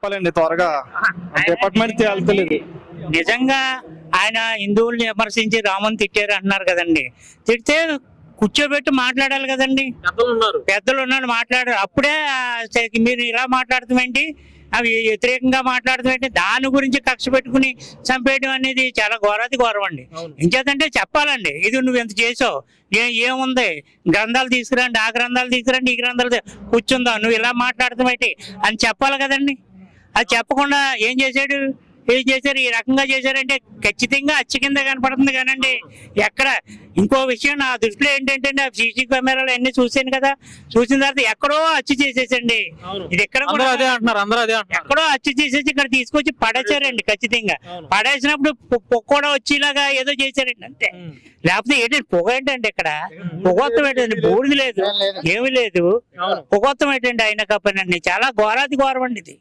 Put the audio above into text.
చెప్పాలండి త్వరగా. డిపార్ట్మెంట్ తేల్తలేదు. నిజంగా ఆయన హిందువుల్ని విమర్శించి రాముని తిట్టారు అంటున్నారు కదండి. తిడితే కూర్చోబెట్టి మాట్లాడాలి కదండి. పెద్దలు ఉన్నాడు మాట్లాడారు. అప్పుడే మీరు ఇలా మాట్లాడుతామేంటి, అవి వ్యతిరేకంగా మాట్లాడుతామేంటి, దాని గురించి కక్ష పెట్టుకుని చంపేయడం అనేది చాలా ఘోరాతి ఘోరం అండి. ఇంకేదంటే చెప్పాలండి, ఇది నువ్వు ఎంత చేసావు, ఏముంది, గ్రంథాలు తీసుకురండి, ఆ గ్రంథాలు తీసుకురండి, ఈ గ్రంథాలు కూర్చుందాం, నువ్వు ఇలా మాట్లాడతామేంటి అని చెప్పాలి కదండి. అది చెప్పకుండా ఏం చేశారు, ఈ రకంగా చేశారంటే ఖచ్చితంగా అచ్చి కింద కనపడుతుంది కానండి. ఎక్కడ ఇంకో విషయం నా దృష్టిలో ఏంటంటే, సీసీ కెమెరాలు అన్ని చూసాను కదా, చూసిన తర్వాత ఎక్కడో అచ్చి చేసేసండి. ఇది ఎక్కడ కూడా అదే అంటున్నారు. ఎక్కడో అచ్చి చేసేసి ఇక్కడ తీసుకొచ్చి పడేశారండి. ఖచ్చితంగా పడేసినప్పుడు పొగ వచ్చేలాగా ఏదో చేశారండి అంతే. లేకపోతే ఏంటంటే పొగ ఏంటండి, ఇక్కడ పొగొత్తం ఏంటండి, బూడిది లేదు, ఏమి లేదు, పొగొత్తం ఏంటండి. అయినా కప్పనండి చాలా ఘోరాతి ఘోరం అండి ఇది.